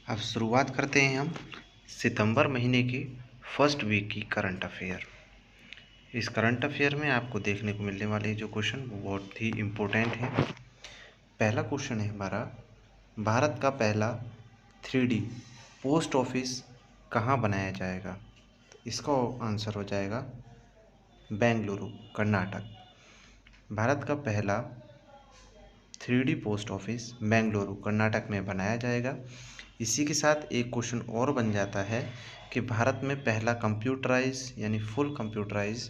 अब शुरुआत करते हैं हम सितंबर महीने के फर्स्ट वीक की करंट अफेयर। इस करंट अफेयर में आपको देखने को मिलने वाले जो क्वेश्चन वो बहुत ही इम्पोर्टेंट हैं। पहला क्वेश्चन है हमारा, भारत का पहला 3D पोस्ट ऑफिस कहाँ बनाया जाएगा? तो इसका आंसर हो जाएगा बेंगलुरु, कर्नाटक। भारत का पहला 3D post office Bengaluru, Karnataka में बनाया जाएगा। इसी के साथ एक क्वेश्चन और बन जाता है कि भारत में पहला कंप्यूटराइज यानी फुल कंप्यूटराइज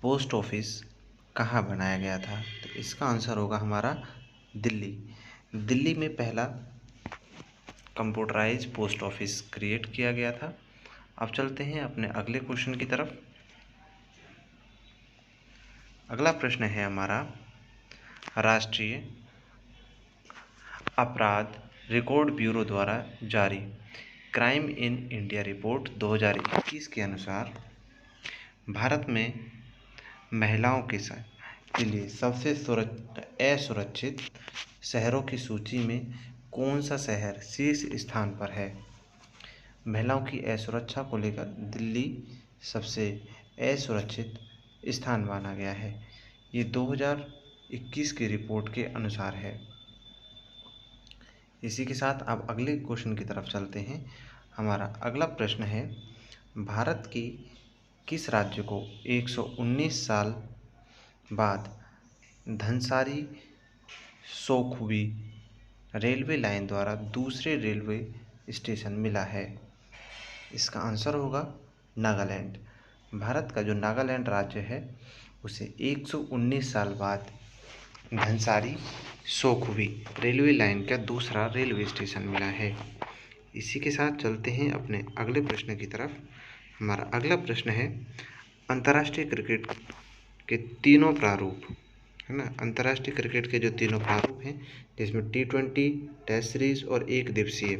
पोस्ट ऑफिस कहाँ बनाया गया था? तो इसका आंसर होगा हमारा दिल्ली। दिल्ली में पहला कंप्यूटराइज पोस्ट ऑफिस क्रिएट किया गया था। अब चलते हैं अपने अगले क्वेश्चन की तरफ। अगला प्रश्न है हमारा, राष्ट्रीय अपराध रिकॉर्ड ब्यूरो द्वारा जारी क्राइम इन इंडिया रिपोर्ट 2021 के अनुसार भारत में महिलाओं के लिए सबसे असुरक्षित शहरों की सूची में कौन सा शहर शीर्ष स्थान पर है? महिलाओं की असुरक्षा को लेकर दिल्ली सबसे असुरक्षित स्थान माना गया है। ये 2021 की रिपोर्ट के अनुसार है। इसी के साथ अब अगले क्वेश्चन की तरफ चलते हैं। हमारा अगला प्रश्न है, भारत की किस राज्य को 119 साल बाद धनसारी सोखुवी रेलवे लाइन द्वारा दूसरे रेलवे स्टेशन मिला है? इसका आंसर होगा नागालैंड। भारत का जो नागालैंड राज्य है उसे 119 साल बाद धनसारी सोखुवी रेलवे लाइन का दूसरा रेलवे स्टेशन मिला है। इसी के साथ चलते हैं अपने अगले प्रश्न की तरफ। हमारा अगला प्रश्न है, अंतर्राष्ट्रीय क्रिकेट के तीनों प्रारूप है ना, अंतर्राष्ट्रीय क्रिकेट के जो तीनों प्रारूप हैं जिसमें T20, टेस्ट सीरीज और एक दिवसीय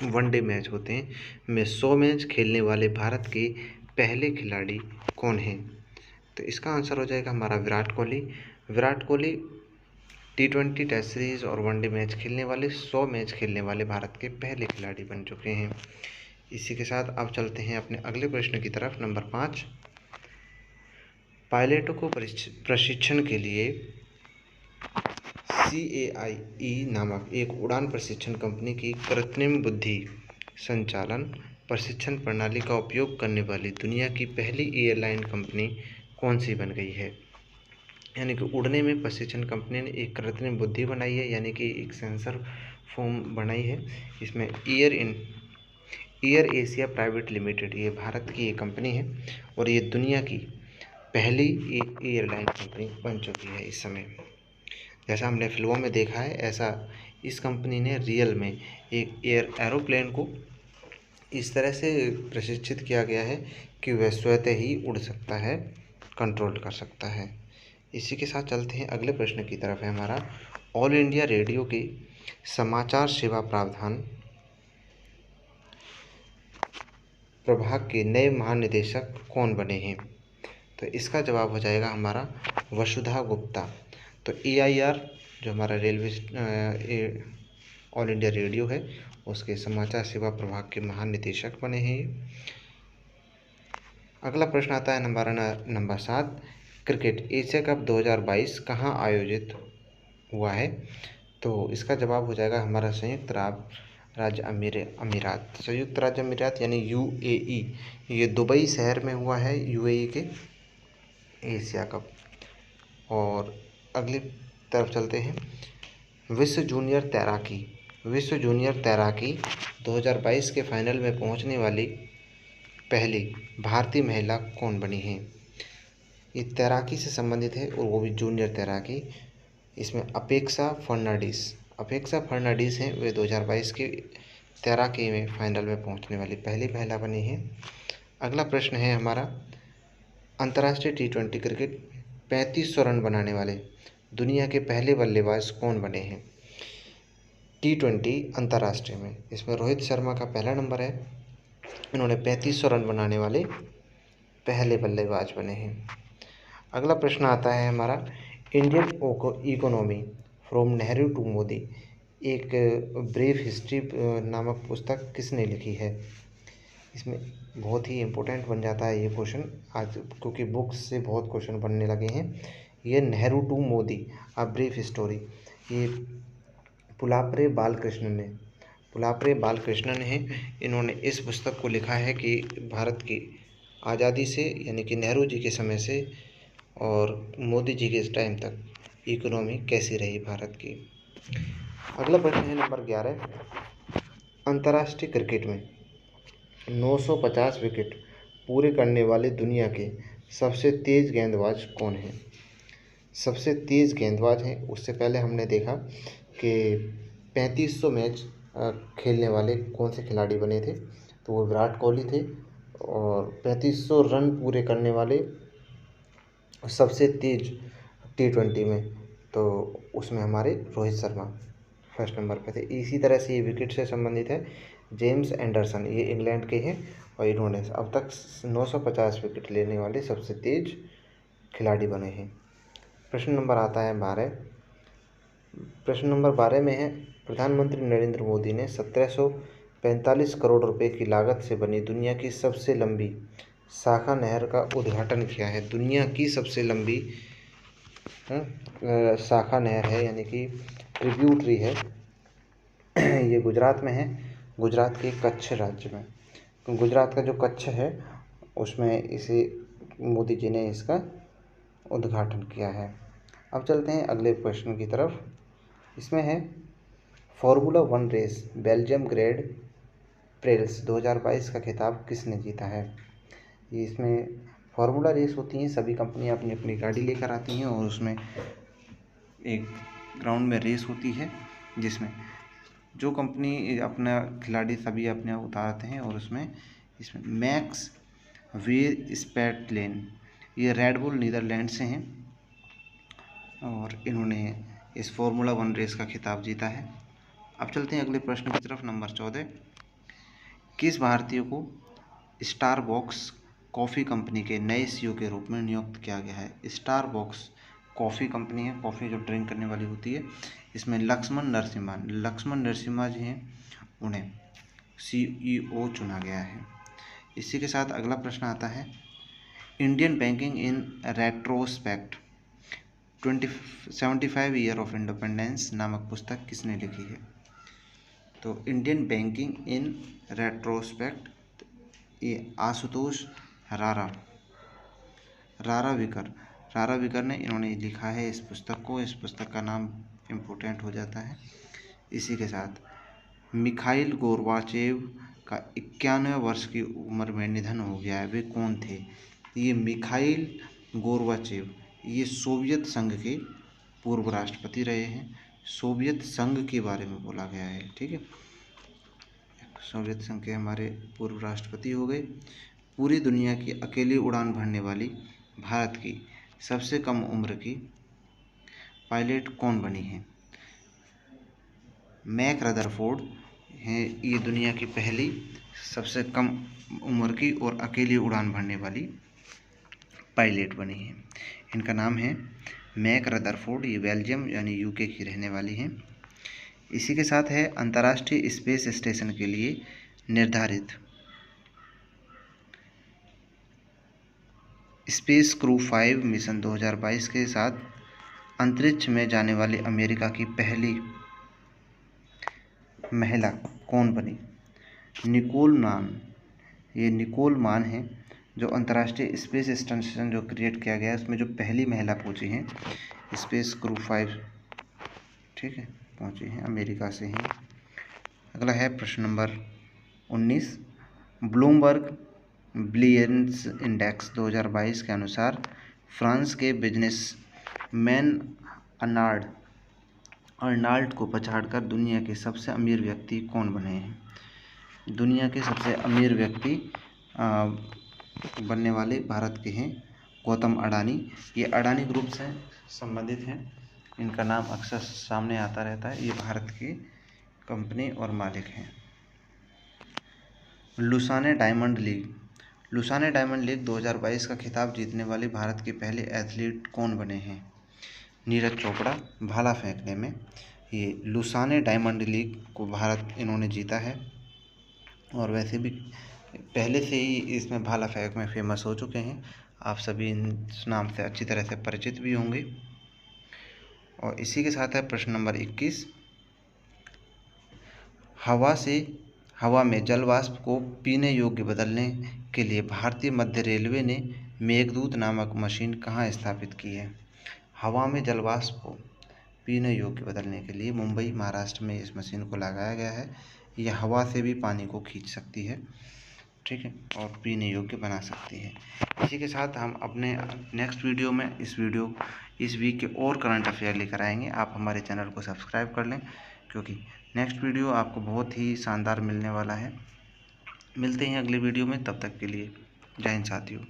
वनडे मैच होते हैं, में 100 मैच खेलने वाले भारत के पहले खिलाड़ी कौन हैं? तो इसका आंसर हो जाएगा हमारा Virat Kohli. Virat Kohli T20, test series और वनडे मैच खेलने वाले 100 मैच खेलने वाले भारत के पहले खिलाड़ी बन चुके हैं। इसी के साथ अब चलते हैं अपने अगले प्रश्न की तरफ। नंबर 5, पायलटों को प्रशिक्षण के लिए CAIE नामक एक उड़ान प्रशिक्षण कंपनी की कृत्रिम बुद्धि संचालन प्रशिक्षण प्रणाली का उपयोग करने वाली दुनिया की पहली एयरलाइन कंपनी कौन सी बन गई है? यानी कि उड़ने में प्रशिक्षण कंपनी ने एक कृत्रिम बुद्धि बनाई है, यानी कि एक सेंसर फॉर्म बनाई है। इसमें एयर एशिया प्राइवेट लिमिटेड, ये भारत की एक कंपनी है और ये दुनिया की पहली एयरलाइन कंपनी बन चुकी है इस समय। जैसा हमने फिल्मों में देखा है, ऐसा इस कंपनी ने रियल में एक एरोप्लेन को इस तरह से प्रशिक्षित किया गया है कि वह स्वतः ही उड़ सकता है, कंट्रोल कर सकता है। इसी के साथ चलते हैं अगले प्रश्न की तरफ। है हमारा, ऑल इंडिया रेडियो के समाचार सेवा प्रावधान प्रभाग के नए महानिदेशक कौन बने हैं? तो इसका जवाब हो जाएगा हमारा वसुधा गुप्ता। तो AIR जो हमारा ऑल इंडिया रेडियो है उसके समाचार सेवा प्रभाग के महानिदेशक बने हैं। अगला प्रश्न आता है नंबर 7, क्रिकेट एशिया कप 2022 कहाँ आयोजित हुआ है? तो इसका जवाब हो जाएगा हमारा संयुक्त राज्य अमीरात यानी UAE। ये दुबई शहर में हुआ है, UAE के एशिया कप। और अगली तरफ चलते हैं, विश्व जूनियर तैराकी 2022 के फाइनल में पहुंचने वाली पहली भारतीय महिला कौन बनी है? ये तैराकी से संबंधित है और वो भी जूनियर तैराकी। इसमें अपेक्षा फर्नांडीज हैं, वे 2022 की तैराकी में फाइनल में पहुंचने वाली पहली महिला बनी है। अगला प्रश्न है हमारा, अंतर्राष्ट्रीय T20 क्रिकेट 3500 रन बनाने वाले दुनिया के पहले बल्लेबाज कौन बने हैं? T20 अंतर्राष्ट्रीय में इसमें रोहित शर्मा का पहला नंबर है, इन्होंने 3500 रन बनाने वाले पहले बल्लेबाज बने हैं। अगला प्रश्न आता है हमारा, Indian economy from Nehru to Modi एक ब्रीफ हिस्ट्री नामक पुस्तक किसने लिखी है? इसमें बहुत ही इम्पोर्टेंट बन जाता है ये क्वेश्चन आज, क्योंकि बुक्स से बहुत क्वेश्चन बनने लगे हैं। ये Nehru to Modi a brief story, ये पुलापरे बालकृष्णन हैं। इन्होंने इस पुस्तक को लिखा है कि भारत की आज़ादी से, यानी कि नेहरू जी के समय से और मोदी जी के टाइम तक इकोनॉमी कैसी रही भारत की। अगला प्रश्न है नंबर 11। अंतर्राष्ट्रीय क्रिकेट में 950 विकेट पूरे करने वाले दुनिया के सबसे तेज़ गेंदबाज कौन हैं? सबसे तेज़ गेंदबाज हैं, उससे पहले हमने देखा कि 3500 मैच खेलने वाले कौन से खिलाड़ी बने थे, तो वो विराट कोहली थे। और 3500 रन पूरे करने वाले सबसे तेज T20 में, तो उसमें हमारे रोहित शर्मा फर्स्ट नंबर पे थे। इसी तरह से ये विकेट से संबंधित है जेम्स एंडरसन, ये इंग्लैंड के हैं और इन्होंने अब तक 950 विकेट लेने वाले सबसे तेज खिलाड़ी बने हैं। प्रश्न नंबर आता है 12। प्रश्न नंबर 12 में है, प्रधानमंत्री नरेंद्र मोदी ने 1745 करोड़ रुपए की लागत से बनी दुनिया की सबसे लंबी शाखा नहर का उद्घाटन किया है। दुनिया की सबसे लंबी शाखा नहर है, यानी कि ट्रिब्यूटरी है, ये गुजरात में है, गुजरात के कच्छ राज्य में। तो गुजरात का जो कच्छ है उसमें इसे मोदी जी ने इसका उद्घाटन किया है। अब चलते हैं अगले प्रश्न की तरफ। इसमें है, formula 1 race Belgium grand prix 2022 का खिताब किसने जीता है? ये इसमें फार्मूला रेस होती हैं, सभी कंपनियां अपनी अपनी गाड़ी लेकर आती हैं और उसमें एक ग्राउंड में रेस होती है जिसमें जो कंपनी अपना खिलाड़ी सभी अपने उतारते हैं। और इसमें मैक्स वर्स्टैपेन, ये रेड बुल नीदरलैंड से हैं और इन्होंने इस फार्मूला 1 रेस का खिताब जीता है। अब चलते हैं अगले प्रश्न की तरफ। नंबर 14। किस भारतीय को स्टारबक्स कॉफ़ी कंपनी के नए CEO के रूप में नियुक्त किया गया है? स्टारबक्स कॉफ़ी कंपनी है, कॉफ़ी जो ड्रिंक करने वाली होती है। इसमें लक्ष्मण नरसिम्हा जी हैं, उन्हें CEO चुना गया है। इसी के साथ अगला प्रश्न आता है, Indian banking in retrospect 75 year of independence नामक पुस्तक किसने लिखी है? तो इंडियन बैंकिंग इन रेट्रोस्पेक्ट, ये आशुतोष राराविकर ने इन्होंने लिखा है इस पुस्तक को। इस पुस्तक का नाम इम्पोर्टेंट हो जाता है। इसी के साथ मिखाइल गोर्बाचेव का 91 वर्ष की उम्र में निधन हो गया है। वे कौन थे? ये मिखाइल गोर्बाचेव, ये सोवियत संघ के पूर्व राष्ट्रपति रहे हैं। सोवियत संघ के बारे में बोला गया है, ठीक है। सोवियत संघ के हमारे पूर्व राष्ट्रपति हो गए। पूरी दुनिया की अकेली उड़ान भरने वाली भारत की सबसे कम उम्र की पायलट कौन बनी है? मैक रदरफोर्ड हैं, ये दुनिया की पहली सबसे कम उम्र की और अकेली उड़ान भरने वाली पायलट बनी है। इनका नाम है मैक रदरफोर्ड, ये बेल्जियम यानी UK की रहने वाली हैं। इसी के साथ है, अंतर्राष्ट्रीय स्पेस स्टेशन के लिए निर्धारित स्पेस क्रू 5 मिशन 2022 के साथ अंतरिक्ष में जाने वाली अमेरिका की पहली महिला कौन बनी? निकोल मान, ये निकोल मान है जो अंतर्राष्ट्रीय स्पेस स्टेशन जो क्रिएट किया गया है उसमें जो पहली महिला पहुंची हैं स्पेस क्रू 5, ठीक है, पहुंची हैं, अमेरिका से हैं। अगला है प्रश्न नंबर 19। ब्लूमबर्ग बिलियंस इंडेक्स 2022 के अनुसार फ्रांस के बिजनेसमैन अर्नाल्ड को पछाड़कर दुनिया के सबसे अमीर व्यक्ति कौन बने हैं? दुनिया के सबसे अमीर व्यक्ति बनने वाले भारत के हैं गौतम अडानी। ये अडानी ग्रुप से संबंधित हैं, इनका नाम अक्सर सामने आता रहता है। ये भारत की कंपनी और मालिक हैं। लुसाने डायमंड लीग 2022 का खिताब जीतने वाले भारत के पहले एथलीट कौन बने हैं? नीरज चोपड़ा भाला फेंकने में, ये लुसाने डायमंड लीग को भारत इन्होंने जीता है। और वैसे भी पहले से ही इसमें भाला फेंक में फेमस हो चुके हैं, आप सभी इस नाम से अच्छी तरह से परिचित भी होंगे। और इसी के साथ है प्रश्न नंबर 21, हवा में जल वाष्प को पीने योग्य बदलने के लिए भारतीय मध्य रेलवे ने मेघदूत नामक मशीन कहाँ स्थापित की है। हवा में जल वाष्प को पीने योग्य बदलने के लिए मुंबई महाराष्ट्र में इस मशीन को लगाया गया है। यह हवा से भी पानी को खींच सकती है, ठीक है, और पीने योग्य बना सकती है। इसी के साथ हम अपने नेक्स्ट वीडियो में इस वीक के और करंट अफेयर लेकर आएंगे। आप हमारे चैनल को सब्सक्राइब कर लें, क्योंकि नेक्स्ट वीडियो आपको बहुत ही शानदार मिलने वाला है। मिलते हैं अगले वीडियो में, तब तक के लिए जय हिंद साथियों।